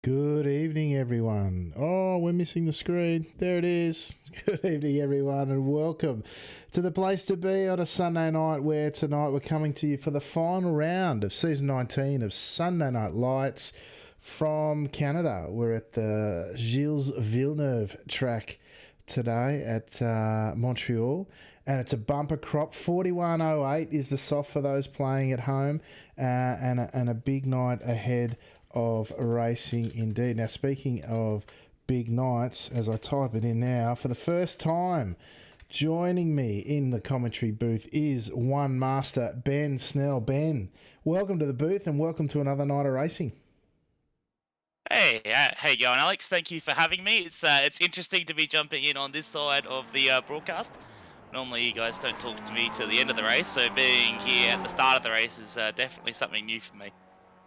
Good evening, everyone. Oh, we're missing the screen. There it is. Good evening, everyone, and welcome to the place to be on a Sunday night where tonight we're coming to you for the final round of season 19 of Sunday Night Lights from Canada. We're at the Gilles Villeneuve track today at Montreal, and it's a bumper crop. 41.08 is the soft for those playing at home, and a big night ahead of racing indeed. Now, speaking of big nights, as I type it in now, for the first time joining me in the commentary booth is one master, Ben Snell. Ben, welcome to the booth and welcome to another night of racing. Hey, how you going, Alex? Thank you for having me. It's interesting to be jumping in on this side of the broadcast. Normally, you guys don't talk to me till the end of the race, so being here at the start of the race is definitely something new for me.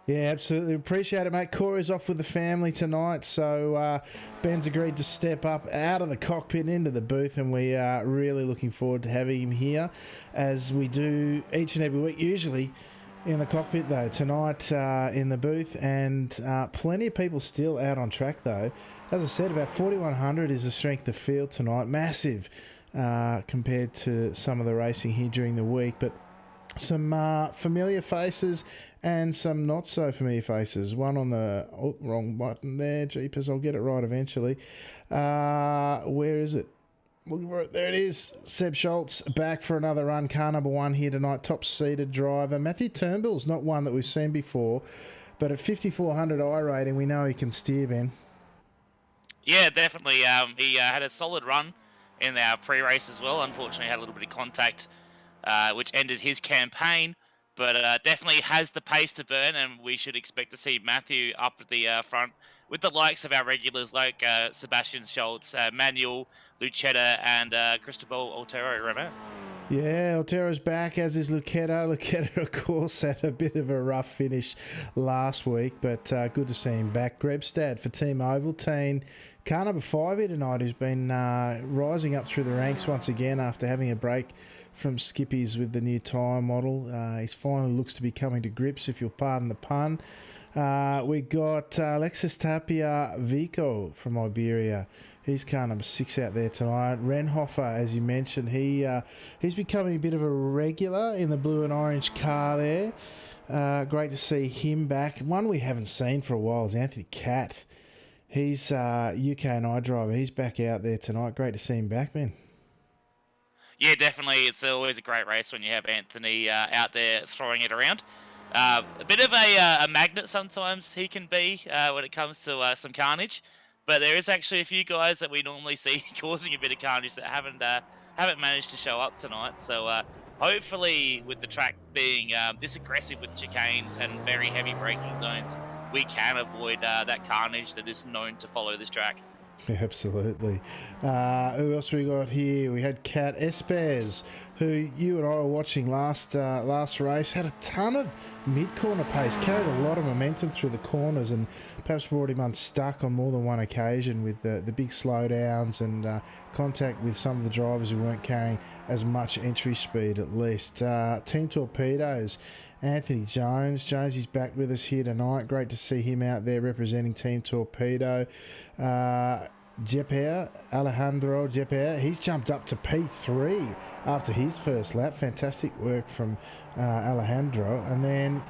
Yeah, absolutely. Appreciate it, mate. Corey's off with the family tonight, so Ben's agreed to step up out of the cockpit into the booth, and we are really looking forward to having him here, as we do each and every week, usually in the cockpit, though. Tonight in the booth, and plenty of people still out on track, though. As I said, about 4,100 is the strength of field tonight. Massive compared to some of the racing here during the week, but some familiar faces and some not so familiar faces. One on the wrong button there. Jeepers, I'll get it right eventually. Where is it? Looking for it. There it is. Seb Schultz back for another run. Car number one here tonight. Top seeded driver. Matthew Turnbull's not one that we've seen before, but at 5,400 I rating, we know he can steer, Ben. Yeah, definitely. He had a solid run in our pre-race as well. Unfortunately, had a little bit of contact, which ended his campaign. But definitely has the pace to burn, and we should expect to see Matthew up at the front with the likes of our regulars like Sebastian Schultz, Manuel, Lucetta, and Cristobal Otero Romeo. Yeah, Altero's back, as is Lucetta. Lucetta, of course, had a bit of a rough finish last week, but good to see him back. Grebstad for Team Ovaltine. Car number 5 here tonight, who's been rising up through the ranks once again after having a break from Skippies with the new tyre model. He finally looks to be coming to grips, if you'll pardon the pun. We got Alexis Tapia Vico from Iberia. He's car number 6 out there tonight. Renhofer, as you mentioned, he's becoming a bit of a regular in the blue and orange car there. Great to see him back. One we haven't seen for a while is Anthony Catt. He's UK&I driver. He's back out there tonight. Great to see him back, man. Yeah, definitely. It's always a great race when you have Anthony out there throwing it around. A bit of a magnet sometimes he can be when it comes to some carnage, but there is actually a few guys that we normally see causing a bit of carnage that haven't managed to show up tonight. So hopefully, with the track being this aggressive with chicanes and very heavy braking zones, we can avoid that carnage that is known to follow this track. Yeah, absolutely. Who else we got here? We had Kat Espers, who you and I were watching last race. Had a ton of mid-corner pace, carried a lot of momentum through the corners, and perhaps brought him unstuck on more than one occasion with the big slowdowns and contact with some of the drivers who weren't carrying as much entry speed, at least. Team Torpedoes. Anthony Jones. Jonesy's back with us here tonight. Great to see him out there representing Team Torpedo. Alejandro Jeper, he's jumped up to P3 after his first lap. Fantastic work from Alejandro. And then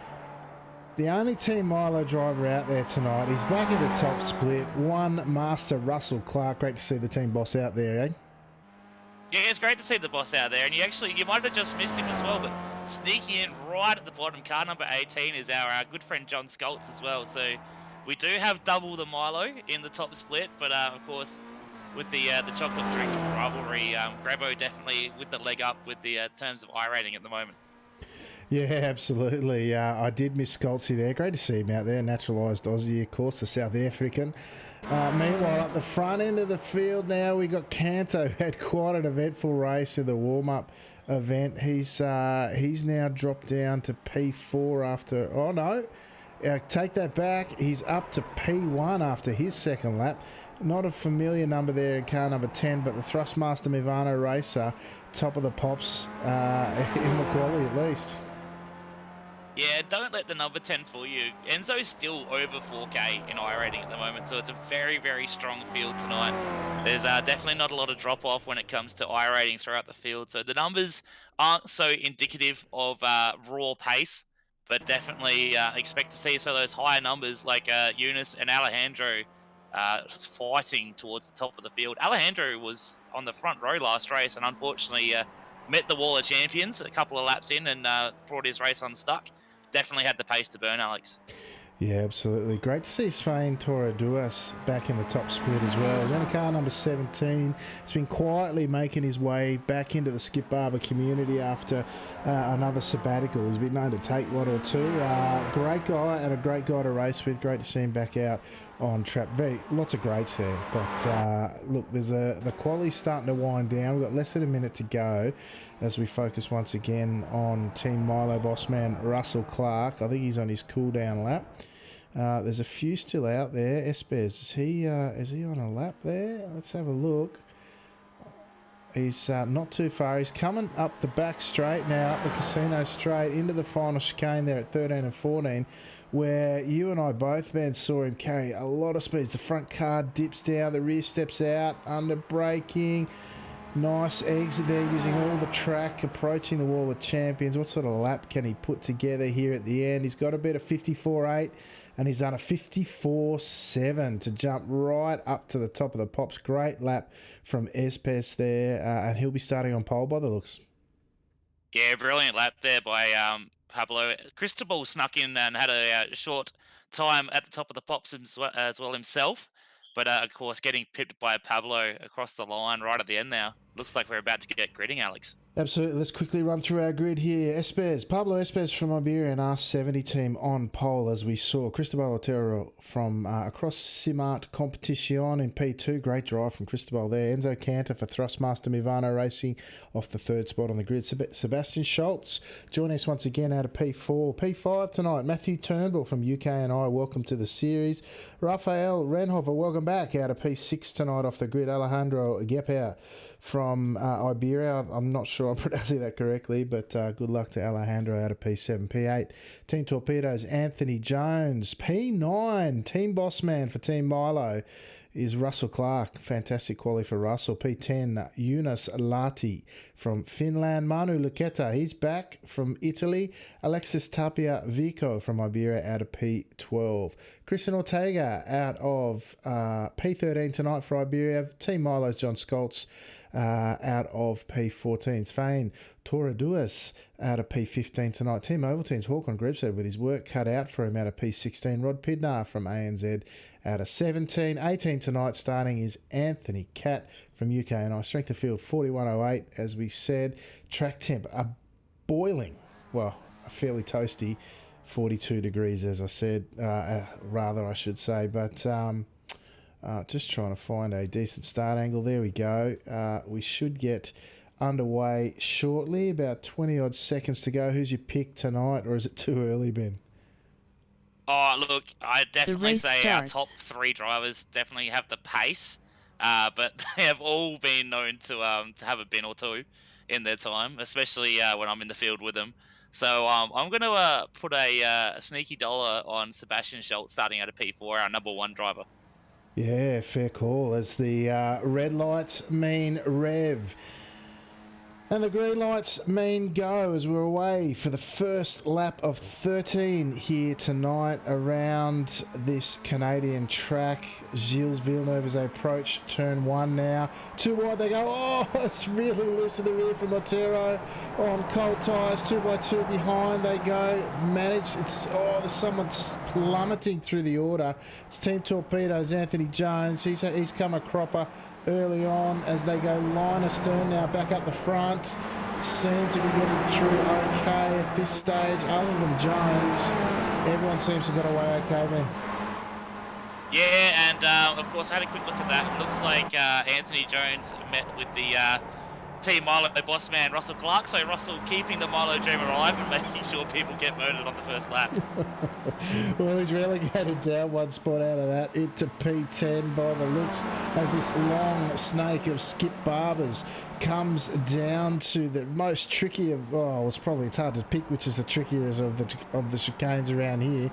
the only Team Milo driver out there tonight, he's back in the top split. One Master Russell Clark. Great to see the team boss out there, eh? Yeah, it's great to see the boss out there, and you might have just missed him as well, but sneaking in right at the bottom, car number 18 is our good friend John Skoltz as well. So we do have double the Milo in the top split, but of course with the chocolate drink rivalry, Grabo definitely with the leg up with the terms of I rating at the moment. Yeah, absolutely. I did miss Skoltzy there. Great to see him out there. Naturalised Aussie, of course, the South African. Meanwhile, at the front end of the field now, we got Canto. Had quite an eventful race in the warm-up event. He's now dropped down to P4 after... Oh, no. Take that back. He's up to P1 after his second lap. Not a familiar number there in car number 10, but the Thrustmaster Mivano racer, top of the pops in the quali at least. Yeah, don't let the number 10 fool you. Enzo's still over 4K in I rating at the moment, so it's a very, very strong field tonight. There's definitely not a lot of drop off when it comes to I rating throughout the field, so the numbers aren't so indicative of raw pace, but definitely expect to see some of those higher numbers like Eunice and Alejandro fighting towards the top of the field. Alejandro was on the front row last race and unfortunately met the wall of champions a couple of laps in and brought his race unstuck. Definitely had the pace to burn, Alex. Yeah, absolutely. Great to see Svein Torreduas back in the top split as well. He's on a car number 17. He's been quietly making his way back into the Skip Barber community after another sabbatical. He's been known to take one or two. Great guy and a great guy to race with. Great to see him back out on track. Lots of greats there. But look, there's the quality's starting to wind down. We've got less than a minute to go as we focus once again on Team Milo bossman Russell Clark. I think he's on his cool down lap. There's a few still out there. Espes, is he on a lap there? Let's have a look. He's not too far. He's coming up the back straight now, up the casino straight into the final chicane there at 13 and 14, where you and I both, Ben, saw him carry a lot of speeds. The front car dips down, the rear steps out, under braking. Nice exit there, using all the track, approaching the wall of champions. What sort of lap can he put together here at the end? He's got a bit of 54.8 and he's done a 54.7 to jump right up to the top of the pops. Great lap from Espes there, and he'll be starting on pole by the looks. Yeah, brilliant lap there by Pablo. Cristobal snuck in and had a short time at the top of the pops as well himself. But of course, getting pipped by Pablo across the line right at the end now. Looks like we're about to get gridding, Alex. Absolutely. Let's quickly run through our grid here. Pablo Espes from Iberia and R70 team on pole, as we saw. Cristobal Otero from across Simart Competition in P2. Great drive from Cristobal there. Enzo Cantor for Thrustmaster Mivano Racing off the third spot on the grid. Sebastian Schultz joining us once again out of P4. P5 tonight. Matthew Turnbull from UK and I. Welcome to the series. Rafael Renhofer, welcome back out of P6 tonight off the grid. Alejandro Gepper from Iberia. I'm not sure I'm pronouncing that correctly, but good luck to Alejandro out of P7. P8, Team Torpedoes, Anthony Jones. P9, Team Boss Man for Team Milo is Russell Clark. Fantastic quality for Russell. P10, Eunice Lati from Finland. Manu Lucchetta, he's back from Italy. Alexis Tapia Vico from Iberia out of P12. Christian Ortega out of P13 tonight for Iberia. Team Milo's John Scholz out of P14. Svein Torreduas out of P15 tonight. Team Ovaltine's Håkon Grebsted with his work cut out for him out of P16. Rod Pidnar from ANZ out of 17. 18 tonight starting is Anthony Catt from UK and I. Strength of field 41.08 as we said. Track temp a boiling, well, a fairly toasty 42 degrees as I said, rather I should say, but just trying to find a decent start angle. There we go. We should get underway shortly. About 20 odd seconds to go. Who's your pick tonight, or is it too early, Ben? Oh, look, I definitely say our top three drivers definitely have the pace, but they have all been known to have a bin or two in their time, especially when I'm in the field with them. So I'm going to put a sneaky dollar on Sebastian Schultz starting out of P4, our number one driver. Yeah, fair call. As the red lights mean rev. And the green lights mean go as we're away for the first lap of 13 here tonight around this Canadian track. Gilles Villeneuve as they approach turn one now. Too wide they go. Oh, it's really loose to the rear from Otero on cold tyres. 2x2 behind they go. Managed. There's someone plummeting through the order. It's Team Torpedoes, Anthony Jones. He's come a cropper early on as they go line astern now back up the front. Seem to be getting through okay at this stage other than Jones. Everyone seems to have got away okay, man. Yeah, and of course I had a quick look at that. It looks like Anthony Jones met with the Team Milo boss man Russell Clark. So Russell keeping the Milo dream alive and making sure people get murdered on the first lap. Well, he's relegated down one spot out of that into P10 by the looks, as this long snake of Skip Barbers comes down to the most tricky of, it's hard to pick which is the trickiest of the chicanes around here.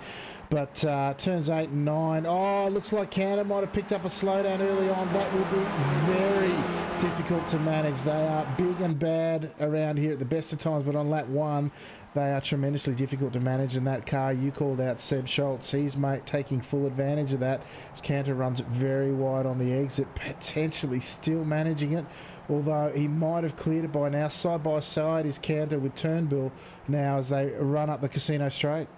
But turns 8 and 9. Oh, looks like Canada might have picked up a slowdown early on. That will be very difficult to manage. They are big and bad around here at the best of times, but on lap 1, they are tremendously difficult to manage. In that car, you called out Seb Schultz. He's taking full advantage of that. As Cantor runs it very wide on the exit, potentially still managing it, although he might have cleared it by now. Side by side is Cantor with Turnbull now as they run up the Casino Straight.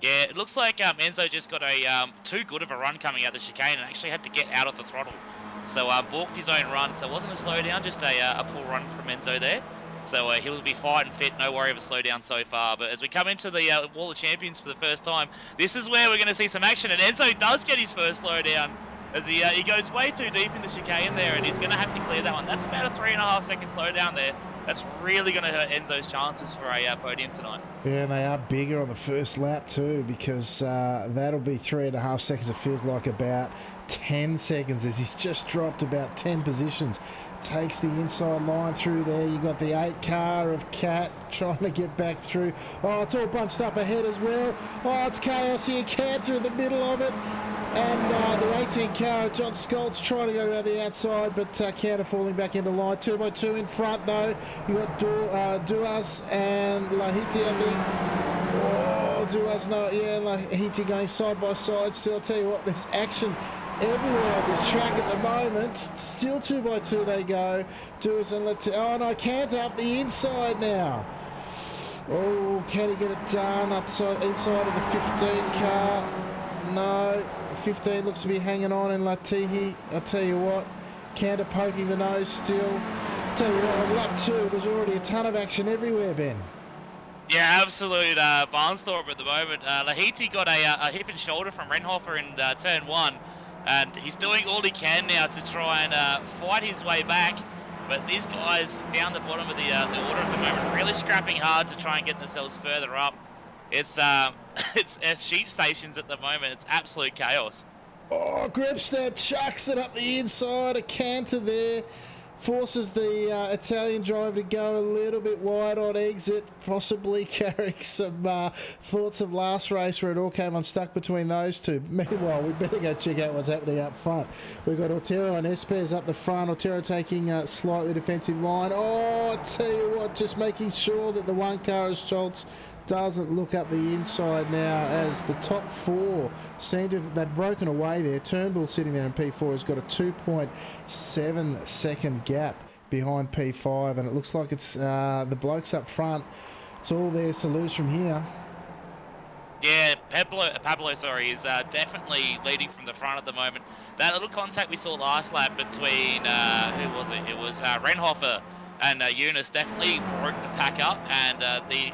Yeah, it looks like Enzo just got a too good of a run coming out the chicane and actually had to get out of the throttle. So balked his own run, so it wasn't a slowdown, just a poor run from Enzo there. So he'll be fighting fit, no worry of a slowdown so far. But as we come into the Wall of Champions for the first time, this is where we're going to see some action. And Enzo does get his first slowdown as he goes way too deep in the chicane there, and he's going to have to clear that one. That's about a 3.5 second slowdown there. That's really going to hurt Enzo's chances for a podium tonight. Yeah, and they are bigger on the first lap too, because that'll be 3.5 seconds. It feels like about 10 seconds as he's just dropped about 10 positions. Takes the inside line through there. You got the 8 car of Cat trying to get back through. Oh, it's all bunched up ahead as well. Oh, it's chaos here. Cantor in the middle of it. And the 18 car of John Skoltz trying to go around the outside, but Cantor falling back into line. 2x2 in front though. You got Duas and Lahiti, I think. Oh, Duas, no, yeah, Lahiti going side by side. Still, I'll tell you what, there's action everywhere on this track at the moment. Still 2x2 they go. Duas and oh no, Cantor up the inside now. Oh, can he get it done inside of the 15 car? No, 15 looks to be hanging on in Latihi. I'll tell you what, Cantor poking the nose still. I'll tell you what, on lap 2, there's already a ton of action everywhere, Ben. Yeah, absolute barnstorm at the moment. Lahiti got a hip and shoulder from Renhofer in turn 1, and he's doing all he can now to try and fight his way back. But these guys down the bottom of the order at the moment really scrapping hard to try and get themselves further up. It's sheep stations at the moment. It's absolute chaos. Oh, Gripstead chucks it up the inside. A Cantor there. Forces the Italian driver to go a little bit wide on exit, possibly carrying some thoughts of last race where it all came unstuck between those two. Meanwhile, we better go check out what's happening up front. We've got Otero and Espes up the front. Otero taking a slightly defensive line. Oh, I tell you what, just making sure that the one car is Schultz doesn't look up the inside now, as the top 4 seem to have they've broken away there. Turnbull sitting there in P4 has got a 2.7 second gap behind P5, and it looks like it's the blokes up front. It's all theirs to lose from here. Yeah, Pablo, is definitely leading from the front at the moment. That little contact we saw last lap between who was it? It was Renhofer and Eunice definitely broke the pack up, and they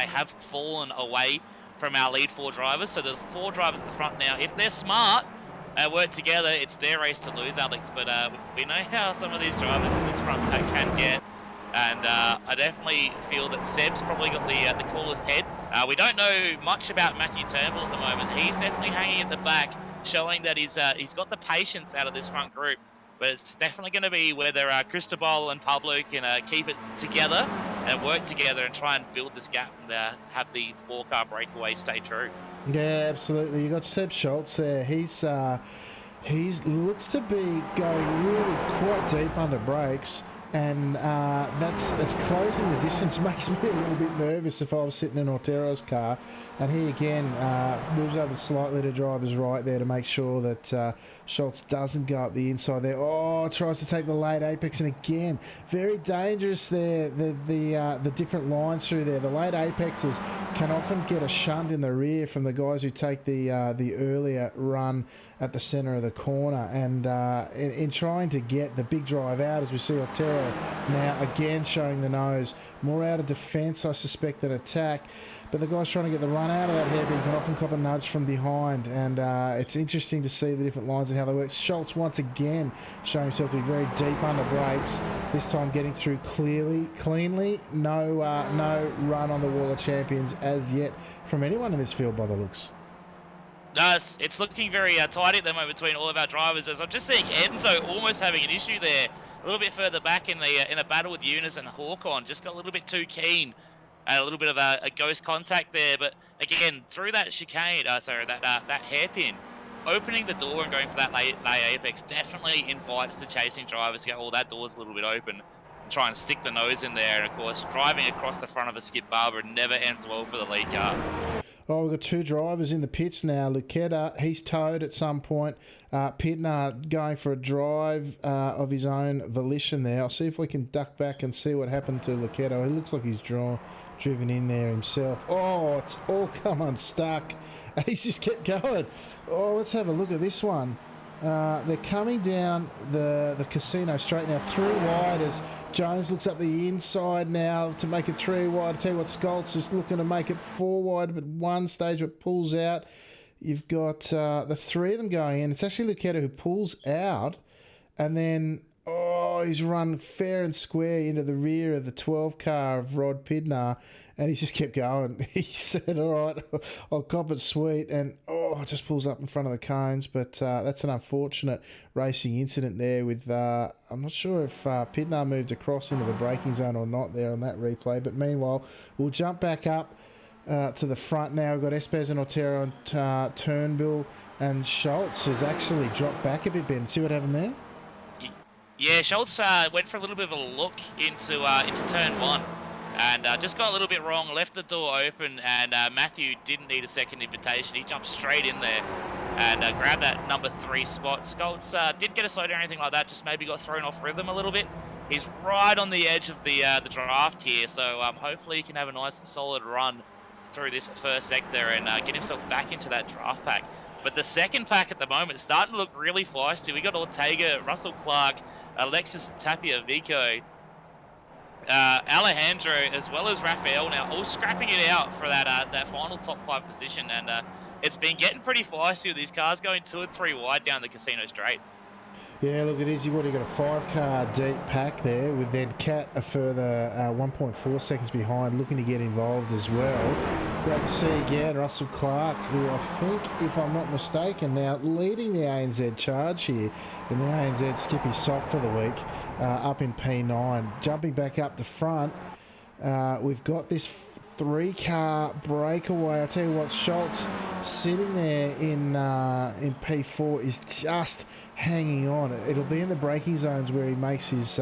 have fallen away from our lead 4 drivers. So the 4 drivers at the front now, if they're smart, work together, it's their race to lose, Alex. But we know how some of these drivers in this front pack can get, and I definitely feel that Seb's probably got the coolest head. We don't know much about Matthew Turnbull at the moment. He's definitely hanging at the back, showing that he's got the patience out of this front group. But it's definitely going to be whether Cristobal and Pablo can keep it together and work together and try and build this gap and have the 4-car breakaway stay true. Yeah, absolutely. You got Seb Schultz there. He's looks to be going really quite deep under brakes, and that's closing the distance. Makes me a little bit nervous if I was sitting in Otero's car. And he again moves over slightly to driver's right there to make sure that Schultz doesn't go up the inside there. Oh, tries to take the late apex, and again, very dangerous there. The different lines through there. The late apexes can often get a shunt in the rear from the guys who take the earlier run at the centre of the corner. And in trying to get the big drive out, as we see Otero now again showing the nose, more out of defence, I suspect, than attack. but the guys trying to get the run out of that hairpin can often cop a nudge from behind, and it's interesting to see the different lines and how they work. Schultz once again showing himself to be very deep under brakes, this time getting through cleanly. No run on the wall of champions as yet from anyone in this field by the looks. It's looking very tight at the moment between all of our drivers, as I'm just seeing Enzo almost having an issue there. A little bit further back in a battle with Eunice and Hawkon, just got a little bit too keen. And a little bit of a ghost contact there, but again, through that chicane, that hairpin, opening the door and going for that lay apex definitely invites the chasing drivers to go, oh, that door's a little bit open, and try and stick the nose in there. And of course, driving across the front of a Skip Barber never ends well for the lead car. Oh, we've got two drivers in the pits now. Lucetta, he's towed at some point. Pidnar going for a drive of his own volition there. I'll see if we can duck back and see what happened to Lucetta. He looks like he's driven in there himself. Oh, it's all come unstuck. And he's just kept going. Oh, let's have a look at this one. They're coming down the casino straight now, through wide as Jones looks up the inside now to make it 3 wide. I tell you what, Scholz is looking to make it 4 wide, but one stage it pulls out. You've got the 3 of them going in. It's actually Lucetta who pulls out, and then he's run fair and square into the rear of the 12 car of Rod Pidnar, and he's just kept going. He said, all right, I'll cop it sweet, and it just pulls up in front of the cones, but that's an unfortunate racing incident there with, I'm not sure if Pidnar moved across into the braking zone or not there on that replay, but meanwhile, we'll jump back up to the front now. We've got Espes and Otero and Turnbull, and Schultz has actually dropped back a bit, Ben. See what happened there? Yeah, Schultz went for a little bit of a look into turn 1 and just got a little bit wrong, left the door open, and Matthew didn't need a second invitation. He jumped straight in there and grabbed that number 3 spot. Schultz didn't get a slowdown or anything like that, just maybe got thrown off rhythm a little bit. He's right on the edge of the draft here, so hopefully he can have a nice solid run through this first sector and get himself back into that draft pack. But the second pack at the moment is starting to look really feisty. We got Ortega, Russell Clark, Alexis Tapia, Vico, Alejandro, as well as Rafael now, all scrapping it out for that final top 5 position. And it's been getting pretty feisty with these cars going 2 and 3 wide down the casino straight. Yeah, look, it is. You've already got a 5-car deep pack there, with then Cat a further 1.4 seconds behind, looking to get involved as well. Great to see again Russell Clark, who I think, if I'm not mistaken, now leading the ANZ charge here in the ANZ Skippy Soft for the week, up in P9. Jumping back up the front, we've got this 3-car breakaway. I tell you what, Schultz sitting there in P4 is just hanging on. It'll be in the braking zones where he makes his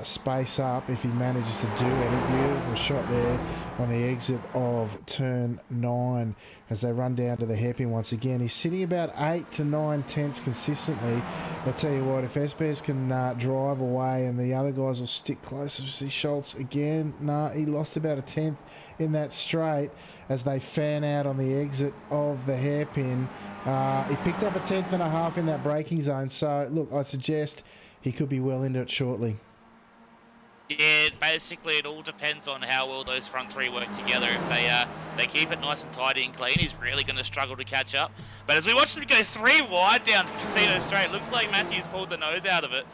space up if he manages to do it. A beautiful shot there on the exit of turn 9 as they run down to the hairpin once again. He's sitting about 8 to 9 tenths consistently. I tell you what, if Espes can drive away and the other guys will stick closer, see Schultz again. He lost about a tenth in that straight as they fan out on the exit of the hairpin. He picked up a tenth and a half in that braking zone. So look, I suggest he could be well into it shortly. Yeah, basically it all depends on how well those front 3 work together. If they keep it nice and tidy and clean, he's really going to struggle to catch up. But as we watch them go 3 wide down the casino straight, looks like Matthew's pulled the nose out of it.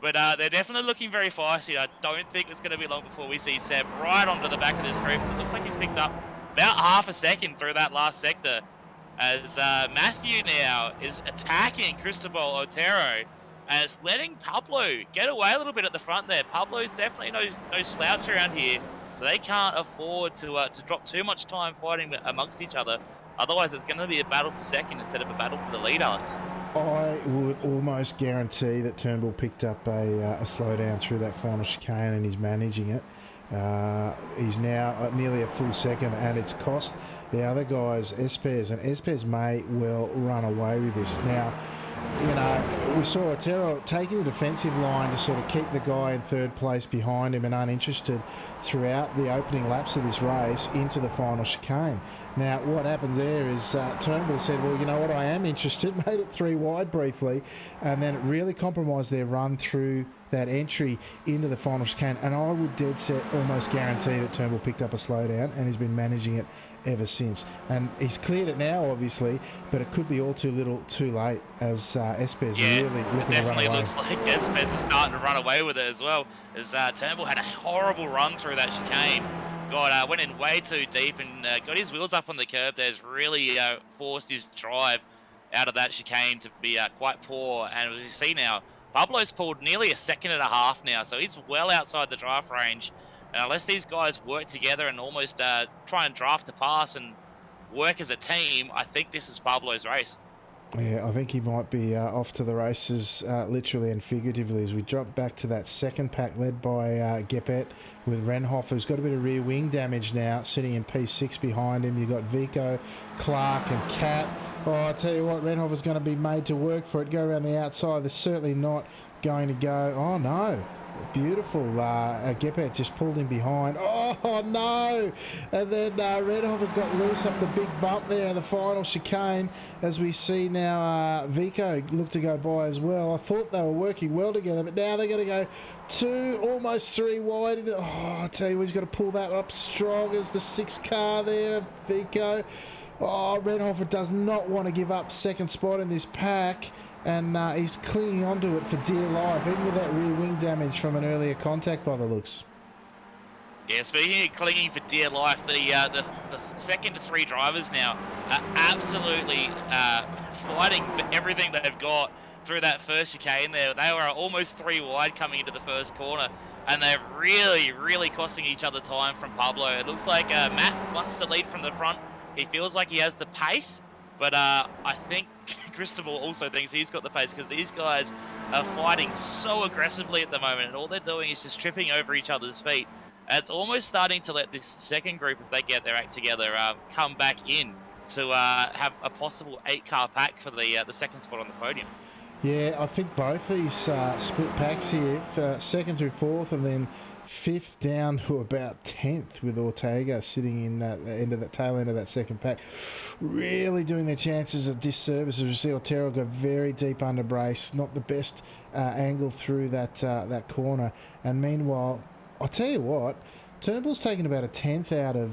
But they're definitely looking very feisty. I don't think it's going to be long before we see Seb right onto the back of this group. It looks like he's picked up about half a second through that last sector, as Matthew now is attacking Cristobal Otero. And it's letting Pablo get away a little bit at the front there. Pablo's definitely no slouch around here, so they can't afford to drop too much time fighting amongst each other. Otherwise, it's going to be a battle for second instead of a battle for the lead, Alex. I would almost guarantee that Turnbull picked up a slowdown through that final chicane and he's managing it. He's now at nearly a full second, and it's cost the other guys Espes, and Espes may well run away with this. Now, you know, we saw Otero taking the defensive line to sort of keep the guy in third place behind him and uninterested throughout the opening laps of this race into the final chicane. Now, what happened there is Turnbull said, well, you know what, I am interested, made it 3 wide briefly, and then it really compromised their run through that entry into the final chicane, and I would dead set almost guarantee that Turnbull picked up a slowdown and he's been managing it ever since. And he's cleared it now, obviously, but it could be all too little too late as Espes really looking to run away. It definitely looks like Espes is starting to run away with it as well, as Turnbull had a horrible run through that chicane. Went in way too deep and got his wheels up on the curb. There's really forced his drive out of that chicane to be quite poor. And as you see now, Pablo's pulled nearly a second and a half now, so he's well outside the draft range. And unless these guys work together and almost try and draft a pass and work as a team, I think this is Pablo's race. Yeah, I think he might be off to the races, literally and figuratively, as we drop back to that second pack led by Gepet with Renhoff, who's got a bit of rear wing damage now, sitting in P6 behind him. You've got Vico, Clark and Cat. Oh, I tell you what, Renhoff is going to be made to work for it. Go around the outside. They're certainly not going to go. Oh, no. Beautiful. Gepet just pulled him behind. Oh, no. And then Renhoff has got loose off the big bump there in the final chicane. As we see now, Vico look to go by as well. I thought they were working well together, but now they're going to go almost three wide. Oh, I tell you, he's got to pull that up strong as the 6 car there of Vico. Oh, Renhoff does not want to give up second spot in this pack. And he's clinging onto it for dear life, even with that rear wing damage from an earlier contact by the looks. Yeah, speaking of clinging for dear life, the second to 3 drivers now are absolutely fighting for everything they've got through that first chicane there. They were almost 3 wide coming into the first corner, and they're really, really costing each other time from Pablo. It looks like Matt wants to lead from the front. He feels like he has the pace, but I think Cristobal also thinks he's got the pace, because these guys are fighting so aggressively at the moment, and all they're doing is just tripping over each other's feet. And it's almost starting to let this second group, if they get their act together, come back in to have a possible 8-car pack for the second spot on the podium. Yeah, I think both these split packs here, second through fourth, and then 5th down to about 10th, with Ortega sitting in that tail end of that second pack, really doing their chances a disservice. As we see, Otero go very deep under brace, not the best angle through that corner. And meanwhile, I'll tell you what, Turnbull's taken about a 10th out of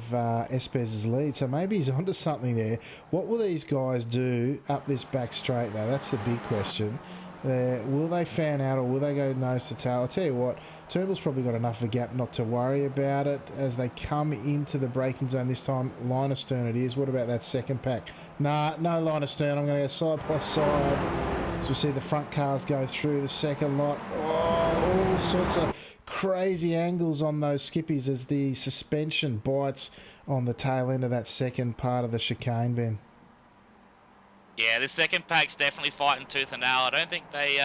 Espes' lead, so maybe he's onto something there. What will these guys do up this back straight, though? That's the big question. Will they fan out, or will they go nose to tail? I'll tell you what, Turnbull's probably got enough of a gap not to worry about it as they come into the braking zone this time. Line of stern it is. What about that second pack? Nah, no line of stern. I'm going to go side by side. So we see the front cars go through the second lot. Oh, all sorts of crazy angles on those skippies as the suspension bites on the tail end of that second part of the chicane, Ben. Yeah, this second pack's definitely fighting tooth and nail. I don't think they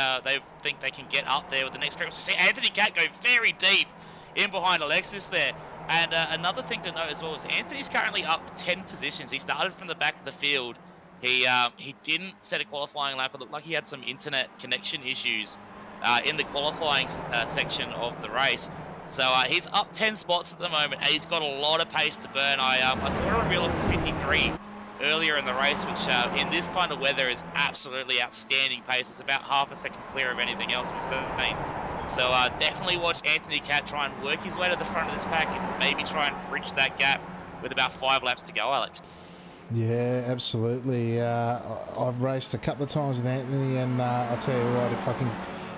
think they can get up there with the next group. So we see Anthony Cat go very deep in behind Alexis there. And another thing to note as well is Anthony's currently up 10 positions. He started from the back of the field. He didn't set a qualifying lap. It looked like he had some internet connection issues in the qualifying section of the race. So he's up 10 spots at the moment, and he's got a lot of pace to burn. I saw a reveal of 53 earlier in the race, which in this kind of weather is absolutely outstanding pace. It's about half a second clear of anything else we've seen. So definitely watch Anthony Cat try and work his way to the front of this pack and maybe try and bridge that gap with about 5 laps to go, Alex. Yeah, absolutely. I've raced a couple of times with Anthony, and I'll tell you what, if I can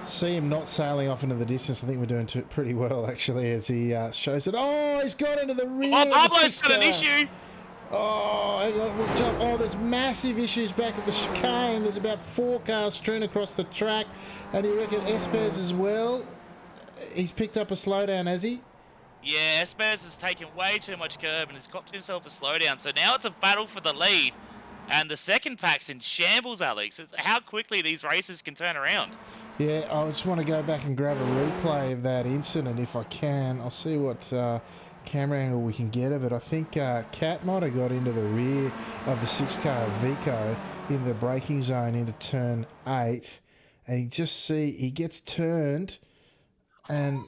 see him not sailing off into the distance, I think we're doing pretty well, actually, as he shows it. Oh, he's got into the rear. Oh, Pablo's got an issue. Oh, hang on, we'll jump. Oh, there's massive issues back at the chicane. There's about 4 cars strewn across the track. And you reckon Espes as well? He's picked up a slowdown, has he? Yeah, Espes has taken way too much curb and has copped himself a slowdown. So now it's a battle for the lead. And the second pack's in shambles, Alex. It's how quickly these races can turn around. Yeah, I just want to go back and grab a replay of that incident if I can. I'll see what camera angle we can get of it. I think Cat might have got into the rear of the 6 car of Vico in the braking zone into turn 8, and he gets turned, and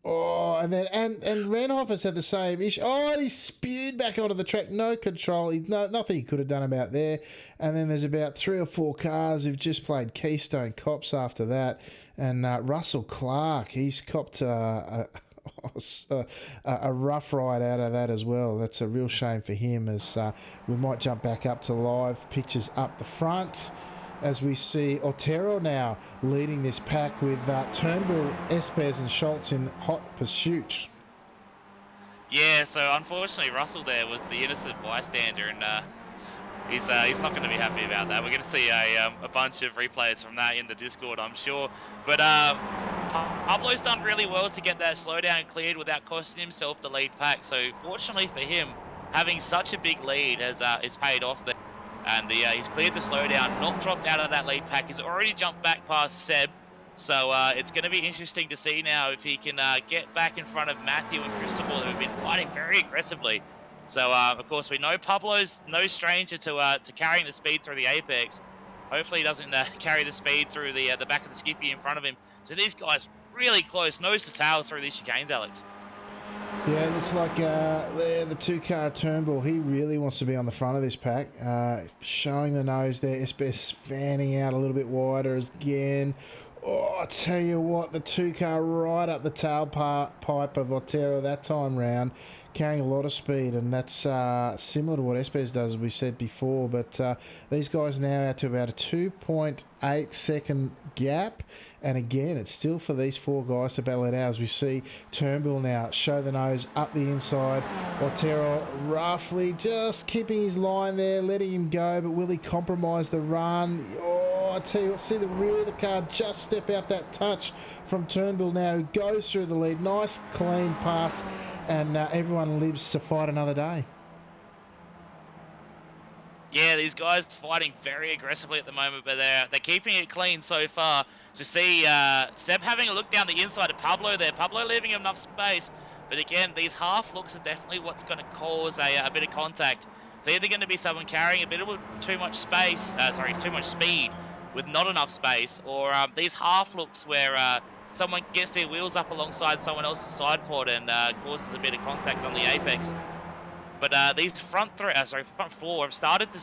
Oh, and then and Renhoffers had the same issue. Oh, he spewed back onto the track. No control. Nothing he could have done about there. And then there's about 3 or 4 cars who've just played Keystone Cops after that. And Russell Clark, he's copped a rough ride out of that as well. That's a real shame for him, as we might jump back up to live pictures up the front as we see Otero now leading this pack with Turnbull, Espes and Schultz in hot pursuit. Yeah, so unfortunately Russell there was the innocent bystander, and he's not going to be happy about that. We're going to see a bunch of replays from that in the Discord, I'm sure. But Pablo's done really well to get that slowdown cleared without costing himself the lead pack. So fortunately for him, having such a big lead has paid off there. And he's cleared the slowdown, not dropped out of that lead pack. He's already jumped back past Seb. So it's going to be interesting to see now if he can get back in front of Matthew and Cristobal, who have been fighting very aggressively. So, of course, we know Pablo's no stranger to carrying the speed through the apex. Hopefully he doesn't carry the speed through the back of the Skippy in front of him. So these guys really close, nose to tail through these chicanes, Alex. Yeah, it looks like the 2-car Turnbull, he really wants to be on the front of this pack. Showing the nose there, SBS fanning out a little bit wider again. Oh, I tell you what, the 2-car right up the tailpipe of Otero that time round, carrying a lot of speed, and that's similar to what Espes does, as we said before. But these guys now out to about a 2.8 second gap, and again, it's still for these 4 guys to battle it out. As we see Turnbull now show the nose up the inside, Otero roughly just keeping his line there, letting him go, but will he compromise the run? Oh, I tell you what, see the rear of the car just step out that touch from Turnbull now, who goes through the lead. Nice clean pass, and everyone lives to fight another day. Yeah, these guys fighting very aggressively at the moment, but they're keeping it clean so far. To see Seb having a look down the inside of Pablo there. Pablo leaving him enough space, but again, these half looks are definitely what's going to cause a bit of contact. It's either going to be someone carrying a bit of too much speed with not enough space, or these half looks where someone gets their wheels up alongside someone else's side port and causes a bit of contact on the apex. But these front 4 have started to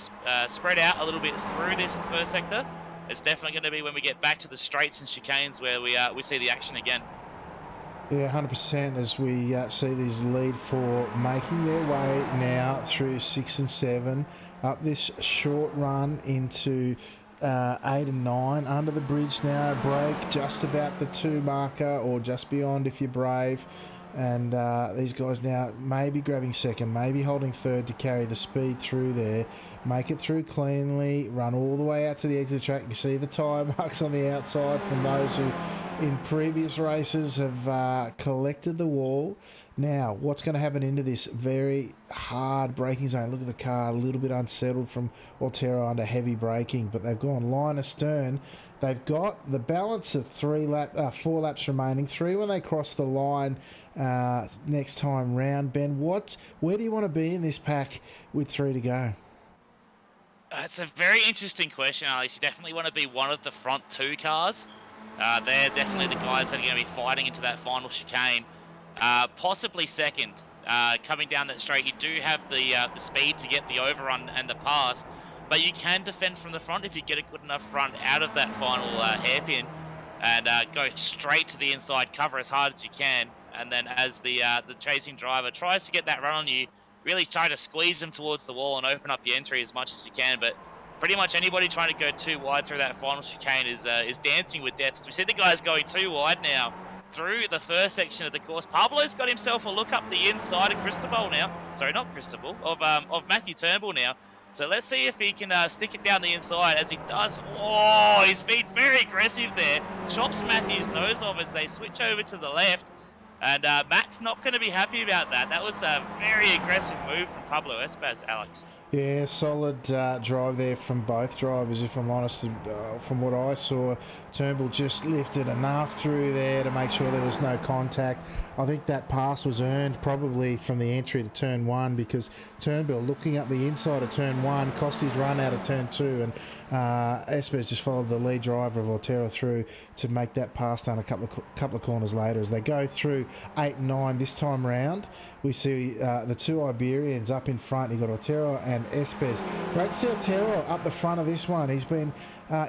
spread out a little bit through this first sector. It's definitely going to be when we get back to the straights and chicanes where we see the action again. Yeah, 100%, as we see these lead 4 making their way now through 6 and 7, up this short run into 8 and 9, under the bridge now, break just about the 2 marker or just beyond if you're brave. And these guys now maybe grabbing second, maybe holding third to carry the speed through there, make it through cleanly, run all the way out to the exit track. You see the tyre marks on the outside from those who in previous races have collected the wall. Now, what's going to happen into this very hard braking zone? Look at the car, a little bit unsettled from Otero under heavy braking, but they've gone line astern. They've got the balance of 4 laps remaining, 3 when they cross the line next time round. Ben, where do you want to be in this pack with 3 to go? It's a very interesting question, Alex. You definitely want to be one of the front 2 cars. They're definitely the guys that are going to be fighting into that final chicane. Possibly second. Coming down that straight, you do have the speed to get the overrun and the pass, but you can defend from the front if you get a good enough run out of that final hairpin and go straight to the inside, cover as hard as you can, and then as the chasing driver tries to get that run on you, really try to squeeze them towards the wall and open up the entry as much as you can. But pretty much anybody trying to go too wide through that final chicane is dancing with death. So we see the guys going too wide now through the first section of the course. Pablo's got himself a look up the inside of Cristobal now. Sorry, not Cristobal, of Matthew Turnbull now. So let's see if he can stick it down the inside as he does. Oh, he's been very aggressive there. Chops Matthew's nose off as they switch over to the left. And Matt's not going to be happy about that. That was a very aggressive move from Pablo Espes, Alex. Yeah, solid drive there from both drivers, if I'm honest. From what I saw, Turnbull just lifted enough through there to make sure there was no contact. I think that pass was earned probably from the entry to turn one, because Turnbull, looking up the inside of turn one, cost his run out of turn two, and Espes just followed the lead driver of Otero through to make that pass down a couple of corners later. As they go through 8 and 9 this time round, we see the two Iberians up in front. You've got Otero and Espes. Great to see Otero up the front of this one. He's been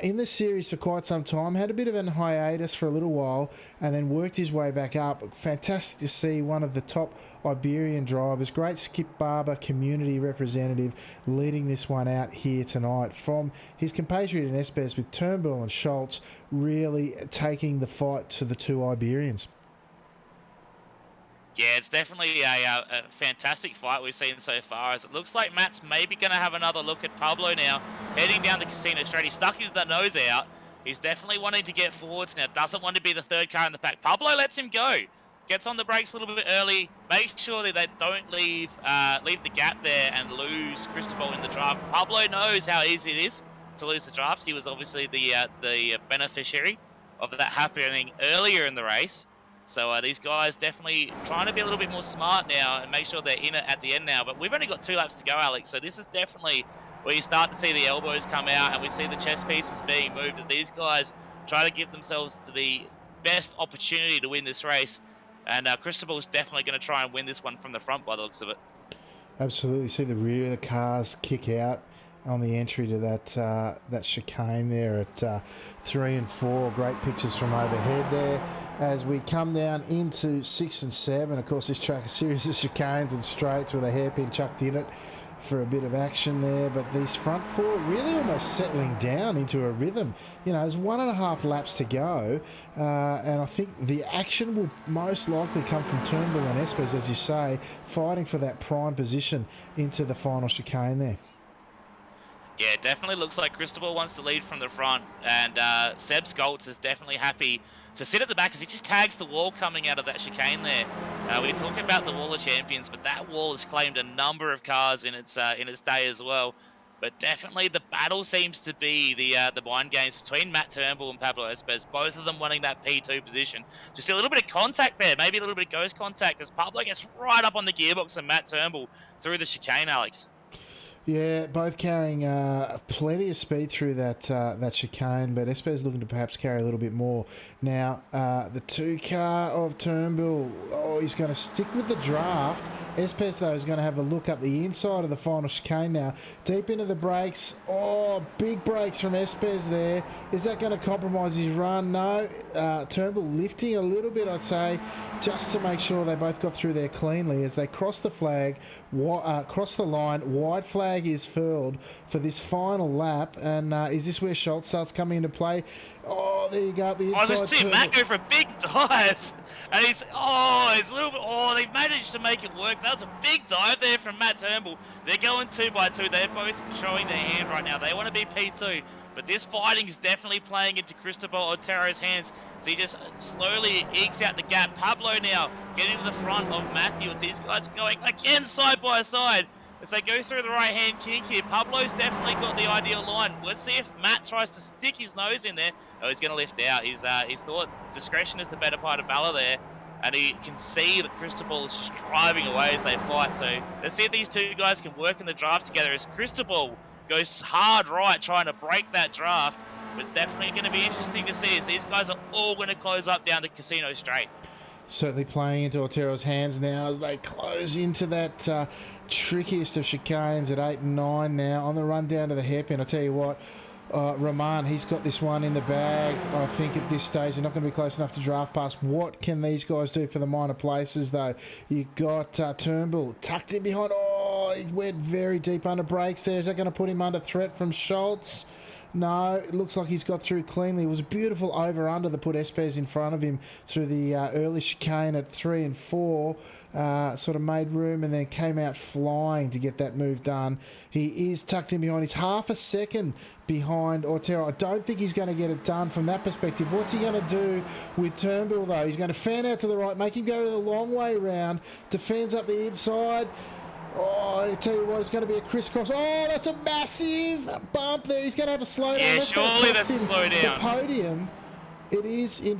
in the series for quite some time, had a bit of a hiatus for a little while, and then worked his way back up. Fantastic to see one of the top Iberian drivers, great Skip Barber community representative, leading this one out here tonight. From his compatriot in Espes, with Turnbull and Schultz really taking the fight to the two Iberians. Yeah, it's definitely a fantastic fight we've seen so far, as it looks like Matt's maybe going to have another look at Pablo now, heading down the Casino Straight. He stuck his nose out. He's definitely wanting to get forwards now, doesn't want to be the third car in the pack. Pablo lets him go, gets on the brakes a little bit early, make sure that they don't leave the gap there and lose Cristobal in the draft. Pablo knows how easy it is to lose the draft. He was obviously the beneficiary of that happening earlier in the race. So these guys definitely trying to be a little bit more smart now and make sure they're in it at the end now. But we've only got 2 laps to go, Alex. So this is definitely where you start to see the elbows come out and we see the chess pieces being moved as these guys try to give themselves the best opportunity to win this race. And Cristobal's definitely going to try and win this one from the front by the looks of it. Absolutely. See the rear of the cars kick out on the entry to that chicane there at 3 and 4. Great pictures from overhead there. As we come down into 6 and 7, of course, this track, a series of chicanes and straights with a hairpin chucked in it for a bit of action there. But these front 4 really almost settling down into a rhythm. You know, there's 1.5 laps to go, and I think the action will most likely come from Turnbull and Espes, as you say, fighting for that prime position into the final chicane there. Yeah, it definitely looks like Cristobal wants to lead from the front, and Seb Scholz is definitely happy to sit at the back as he just tags the wall coming out of that chicane there. We're talking about the Wall of Champions, but that wall has claimed a number of cars in its day as well. But definitely the battle seems to be the mind games between Matt Turnbull and Pablo Espes, both of them wanting that P2 position. Just a little bit of contact there, maybe a little bit of ghost contact as Pablo gets right up on the gearbox and Matt Turnbull through the chicane, Alex. Yeah, both carrying plenty of speed through that chicane, but Espes looking to perhaps carry a little bit more. Now, the 2 car of Turnbull, he's going to stick with the draft. Espes, though, is going to have a look up the inside of the final chicane now. Deep into the brakes. Oh, big brakes from Espes there. Is that going to compromise his run? No. Turnbull lifting a little bit, I'd say, just to make sure they both got through there cleanly as they cross the flag, cross the line. Wide flag is furled for this final lap, and is this where Schultz starts coming into play? Oh, there you go, up the inside. Just see Matt go for a big dive, and it's a little bit, they've managed to make it work. That was a big dive there from Matt Turnbull. They're going 2 by 2. They're both showing their hand right now. They want to be P2, but this fighting is definitely playing into Cristobal Otero's hands. So he just slowly ekes out the gap. Pablo now getting to the front of Matthew as these guys are going again side by side. As they go through the right-hand kink here, Pablo's definitely got the ideal line. Let's see if Matt tries to stick his nose in there. Oh, he's going to lift out. He's thought discretion is the better part of valor there. And he can see that Cristobal is just driving away as they fight. So let's see if these 2 guys can work in the draft together as Cristobal goes hard right trying to break that draft. But it's definitely going to be interesting to see as these guys are all going to close up down the Casino Straight. Certainly playing into Otero's hands now as they close into that trickiest of chicanes at 8 and 9 now on the run down to the hairpin. I tell you what, Roman, he's got this one in the bag. I think at this stage they're not going to be close enough to draft past. What can these guys do for the minor places, though? You got Turnbull tucked in behind. Oh, he went very deep under brakes there. Is that going to put him under threat from Schultz? No, it looks like he's got through cleanly. It was a beautiful over-under that put Espes in front of him through the early chicane at 3 and 4. Sort of made room and then came out flying to get that move done. He is tucked in behind. He's half a second behind Otero. I don't think he's going to get it done from that perspective. What's he going to do with Turnbull, though? He's going to fan out to the right, make him go to the long way round, defends up the inside. Oh, I tell you what, it's going to be a crisscross. Oh, that's a massive bump there. He's going to have a slowdown. Yeah, That's going to surely cost that's a him slowdown. the podium. It is, in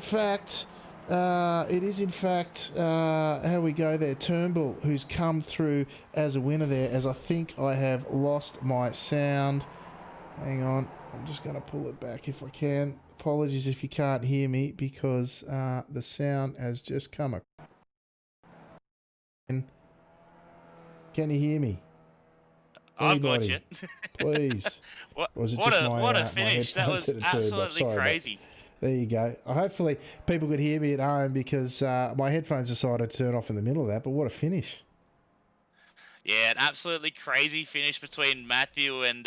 fact, how we go there. Turnbull, who's come through as a winner there, as I think I have lost my sound. Hang on, I'm just going to pull it back if I can. Apologies if you can't hear me because the sound has just come up. Can you hear me? I've got Anybody, you. please. What Or is it what just a my what a my finish! That headphones was that are turned off? absolutely Sorry, crazy. there you go. Hopefully people could hear me at home because my headphones decided to turn off in the middle of that. But what a finish! Yeah, an absolutely crazy finish between Matthew and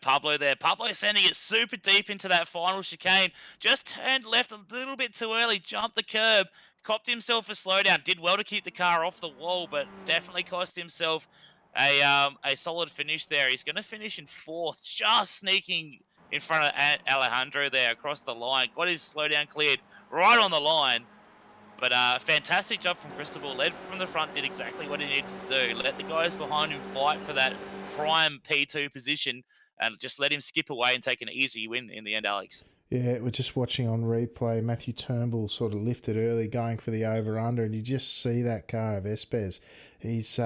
Pablo there. Pablo sending it super deep into that final chicane. Just turned left a little bit too early, jumped the curb, copped himself a slowdown. Did well to keep the car off the wall, but definitely cost himself a solid finish there. He's going to finish in fourth, just sneaking in front of Alejandro there across the line. Got his slowdown cleared right on the line. But fantastic job from Cristobal. Led from the front, did exactly what he needed to do. Let the guys behind him fight for that prime P2 position and just let him skip away and take an easy win in the end, Alex. Yeah, we're just watching on replay. Matthew Turnbull sort of lifted early, going for the over/under, and you just see that car of Espes. He's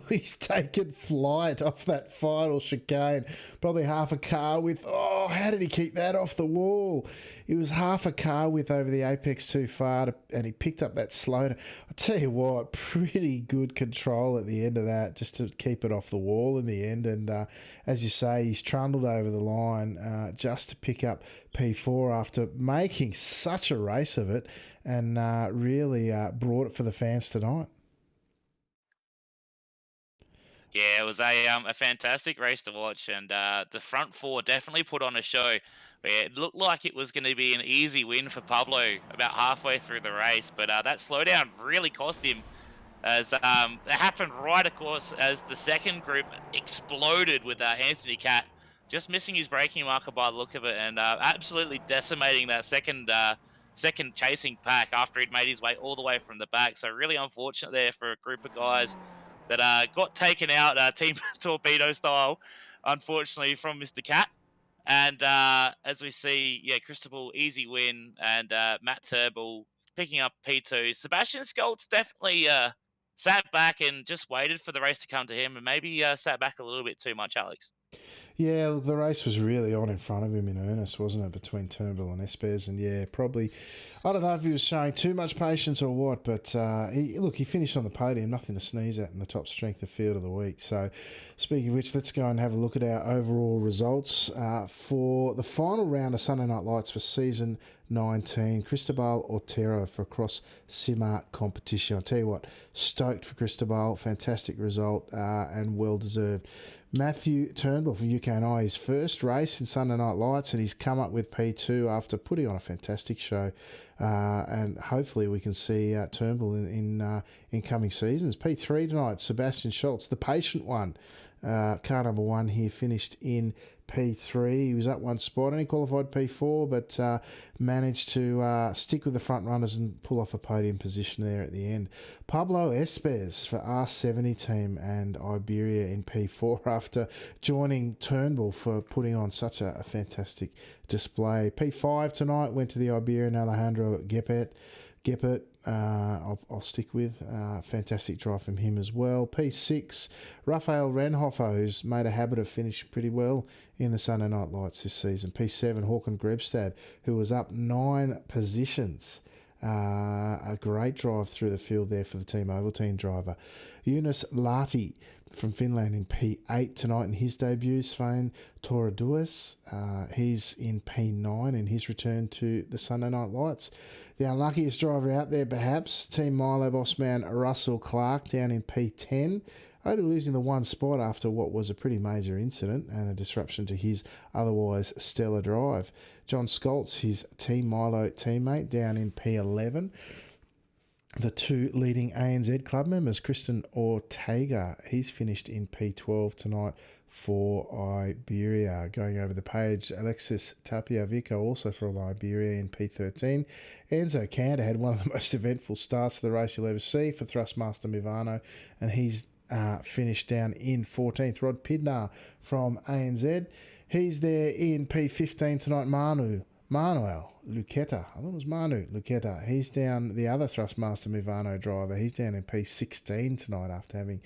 he's taken flight off that final chicane. Probably half a car width. Oh, how did he keep that off the wall? It was half a car width over the apex too far, and he picked up that slowdown. I tell you what, pretty good control at the end of that, just to keep it off the wall in the end. And as you say, he's trundled over the line just to pick up P4 after making such a race of it, and really brought it for the fans tonight. Yeah, it was a fantastic race to watch, and the front four definitely put on a show. It looked like it was going to be an easy win for Pablo about halfway through the race, but that slowdown really cost him. As it happened right, of course, as the second group exploded with Anthony Catt just missing his braking marker by the look of it, and absolutely decimating that second chasing pack after he'd made his way all the way from the back. So really unfortunate there for a group of guys that got taken out Team Torpedo style, unfortunately, from Mr. Cat. And as we see, yeah, Cristobal, easy win, and Matt Turnbull picking up P2. Sebastian Skoltz definitely sat back and just waited for the race to come to him, and maybe sat back a little bit too much, Alex. Yeah, look, the race was really on in front of him in earnest, wasn't it, between Turnbull and Espes? And yeah, probably, I don't know if he was showing too much patience or what, but he finished on the podium, nothing to sneeze at in the top strength of field of the week. So, speaking of which, let's go and have a look at our overall results for the final round of Sunday Night Lights for season 19. Cristobal Otero for cross Simar competition. I'll tell you what, stoked for Cristobal, fantastic result and well deserved. Matthew Turnbull from UK&I, his first race in Sunday Night Lights, and he's come up with P2 after putting on a fantastic show. And hopefully we can see Turnbull in coming seasons. P3 tonight, Sebastian Schultz, the patient one. Car number one here finished in P3. He was up one spot, only qualified P4, but managed to stick with the front runners and pull off a podium position there at the end. Pablo Espes for R70 team and Iberia in P4 after joining Turnbull for putting on such a fantastic display. P5 tonight went to the Iberian Alejandro Gepet. I'll stick with. Fantastic drive from him as well. P6, Rafael Renhofer, who's made a habit of finishing pretty well in the Sunday Night Lights this season. P7, Håkon Grebstad, who was up 9 positions. A great drive through the field there for the Team Ovaltine driver. Jonas Lahti from Finland in P8 tonight in his debut. Svein Toraduas, he's in P9 in his return to the Sunday Night Lights. The unluckiest driver out there, perhaps, Team Milo boss man Russell Clark down in P10, only losing the one spot after what was a pretty major incident and a disruption to his otherwise stellar drive. John Skoltz, his Team Milo teammate, down in P11. The two leading ANZ club members, Kristen Ortega, he's finished in P12 tonight for Iberia. Going over the page, Alexis Tapia-Vico, also from Iberia in P13. Enzo Cantor had one of the most eventful starts to the race you'll ever see for Thrustmaster Mivano, and he's finished down in 14th. Rod Pidnar from ANZ. He's there in P15 tonight. Manuel Luqueta. I thought it was Manu Luqueta. He's down, the other Thrustmaster Movano driver. He's down in P16 tonight after having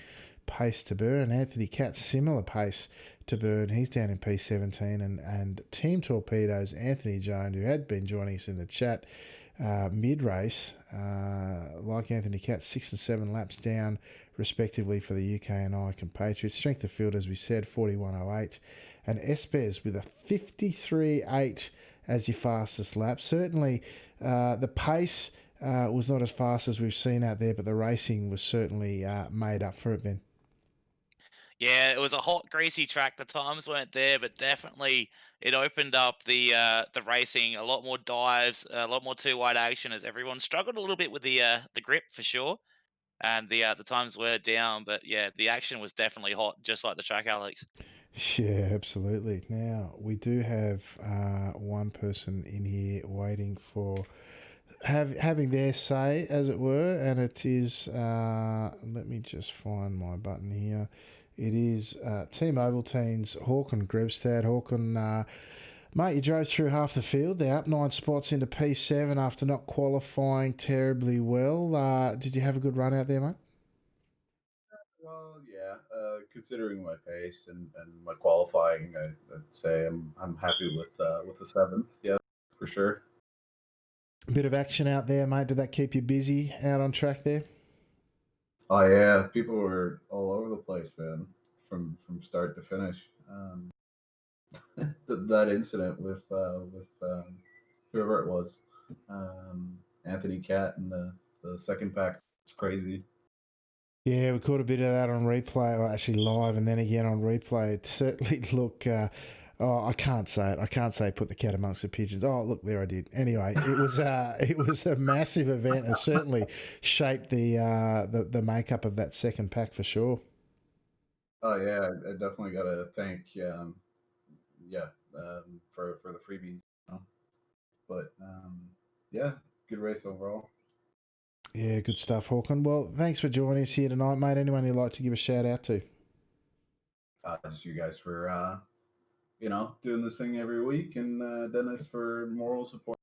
pace to burn. Anthony Katz, similar pace to burn. He's down in P17. And Team Torpedoes, Anthony Jones, who had been joining us in the chat mid-race, like Anthony Katz, 6 and 7 laps down, respectively, for the UK and I compatriots. Strength of field, as we said, 41.08. And Espes with a 53.8 as your fastest lap. Certainly, the pace was not as fast as we've seen out there, but the racing was certainly made up for it, Ben. Yeah, it was a hot, greasy track. The times weren't there, but definitely it opened up the racing. A lot more dives, a lot more two wide action, as everyone struggled a little bit with the grip for sure, and the times were down. But yeah, the action was definitely hot, just like the track, Alex. Yeah, absolutely. Now, we do have one person in here waiting for having their say, as it were, and it is, let me just find my button here. It is Team Ovaltine's Håkon Grebstad. Håkon, mate, you drove through half the field. They're up 9 spots into P7 after not qualifying terribly well. Did you have a good run out there, mate? Well, yeah. Considering my pace and my qualifying, I'd say I'm happy with the seventh. Yeah, for sure. A bit of action out there, mate. Did that keep you busy out on track there? Oh yeah, people were all over the place, man, from start to finish. That incident with whoever it was, Anthony Cat and the second pack, it's crazy. Yeah, we caught a bit of that on replay, or actually live, and then again on replay. It certainly look. Oh, I can't say it. I can't say put the cat amongst the pigeons. Oh, look, there I did. Anyway, it was it was a massive event, and certainly shaped the makeup of that second pack for sure. Oh yeah, I definitely got to thank yeah for the freebies, you know? But yeah, good race overall. Yeah, good stuff, Hawken. Well, thanks for joining us here tonight, mate. Anyone you'd like to give a shout out to? Just you guys for doing this thing every week, and Dennis for moral support.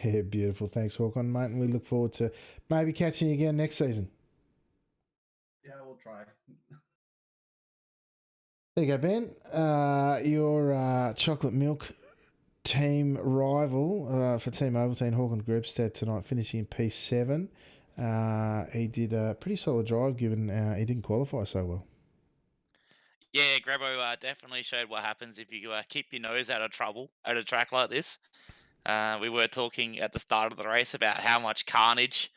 Yeah, beautiful. Thanks, Hawken, mate. And we look forward to maybe catching you again next season. Yeah, we'll try. There you go, Ben. Your chocolate milk team rival for Team Ovaltine, Hawken Grebstad tonight, finishing in P7. He did a pretty solid drive given he didn't qualify so well. Yeah, Grabo definitely showed what happens if you keep your nose out of trouble at a track like this. We were talking at the start of the race about how much carnage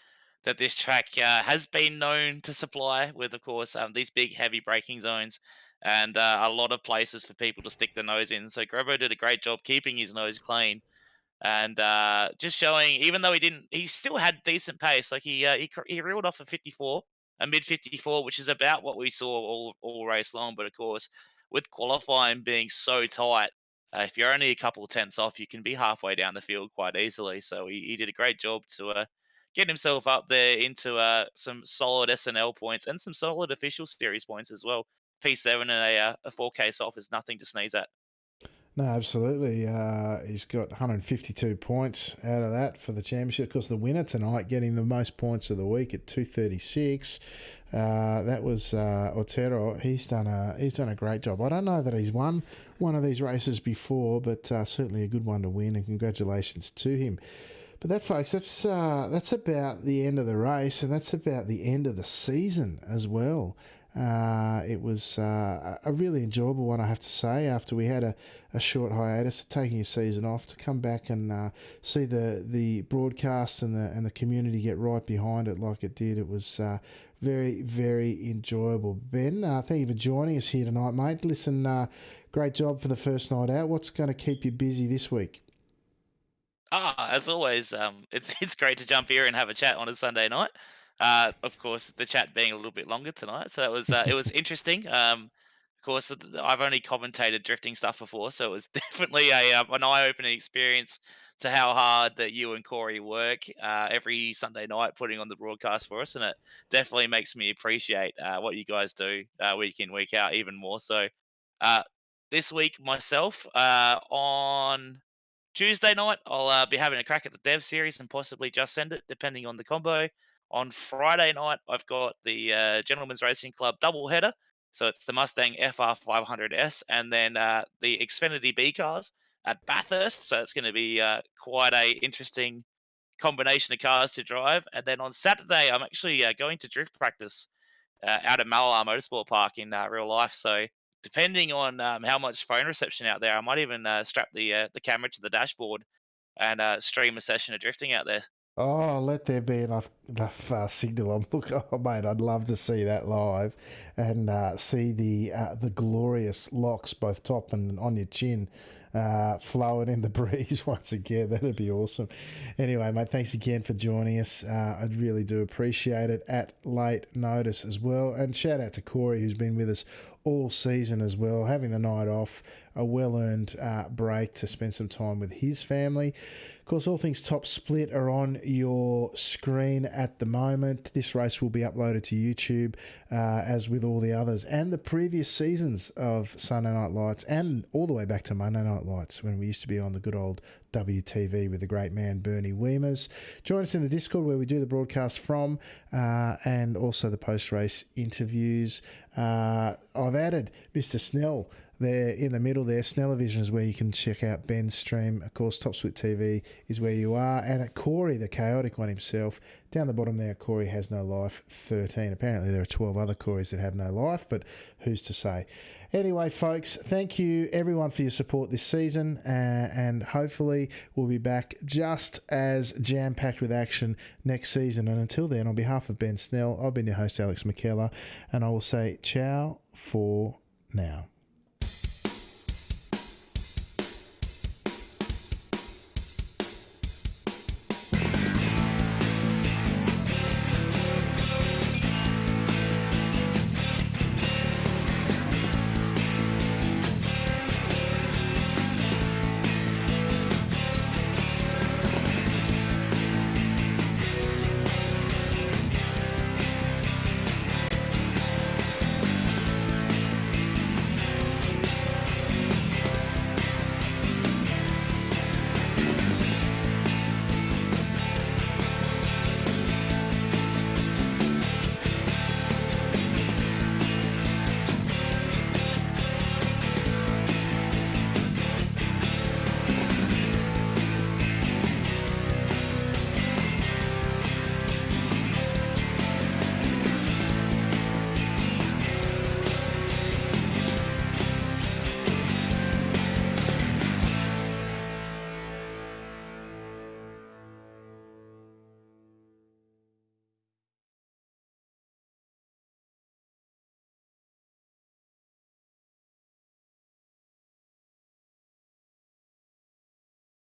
that this track has been known to supply, with, of course, these big, heavy braking zones and a lot of places for people to stick their nose in. So Grebo did a great job keeping his nose clean and just showing, even though he still had decent pace. Like he reeled off a 54, a mid 54, which is about what we saw all race long. But of course, with qualifying being so tight, if you're only a couple of tenths off, you can be halfway down the field quite easily. So he did a great job to get himself up there into some solid SNL points and some solid official series points as well. P7 and a 4K off is nothing to sneeze at. No, absolutely. He's got 152 points out of that for the championship. Of course, the winner tonight getting the most points of the week at 236. That was Otero. He's done a great job. I don't know that he's won one of these races before, but certainly a good one to win. And congratulations to him. But that, folks, that's about the end of the race, and that's about the end of the season as well. It was a really enjoyable one, I have to say, after we had a short hiatus, taking a season off, to come back and see the broadcast and the community get right behind it like it did. It was very, very enjoyable. Ben, thank you for joining us here tonight, mate. Listen, great job for the first night out. What's going to keep you busy this week? As always, it's great to jump here and have a chat on a Sunday night. Of course, the chat being a little bit longer tonight, so it was interesting. Of course, I've only commentated drifting stuff before, so it was definitely a an eye-opening experience to how hard that you and Corey work every Sunday night putting on the broadcast for us, and it definitely makes me appreciate what you guys do week in, week out, even more so. Uh, this week, myself, on Tuesday night, I'll be having a crack at the Dev series and possibly just send it, depending on the combo. On Friday night, I've got the Gentlemen's Racing Club double header. So it's the Mustang FR500S and then the Xfinity B cars at Bathurst. So it's going to be quite a interesting combination of cars to drive. And then on Saturday, I'm actually going to drift practice out at Mallala Motorsport Park in real life. So depending on how much phone reception out there, I might even strap the camera to the dashboard and stream a session of drifting out there. Oh, let there be enough signal. Look, oh, mate, I'd love to see that live and see the glorious locks, both top and on your chin, flowing in the breeze once again. That'd be awesome. Anyway, mate, thanks again for joining us. I really do appreciate it at late notice as well. And shout out to Corey, who's been with us all season as well, having the night off, a well-earned break to spend some time with his family. Of course, all things Top Split are on your screen at the moment. This race will be uploaded to YouTube, as with all the others, and the previous seasons of Sunday Night Lights, and all the way back to Monday Night Lights, when we used to be on the good old WTV with the great man Bernie Weemers. Join us in the Discord where we do the broadcast from, and also the post-race interviews. I've added Mr. Snell there in the middle there. Snellivision is where you can check out Ben's stream. Of course, Top Split TV is where you are. And at Corey, the chaotic one himself, down the bottom there, Corey Has No Life 13. Apparently there are 12 other Corys that have no life, but who's to say? Anyway, folks, thank you everyone for your support this season, and hopefully we'll be back just as jam-packed with action next season. And until then, on behalf of Ben Snell, I've been your host, Alex McKellar, and I will say ciao for now.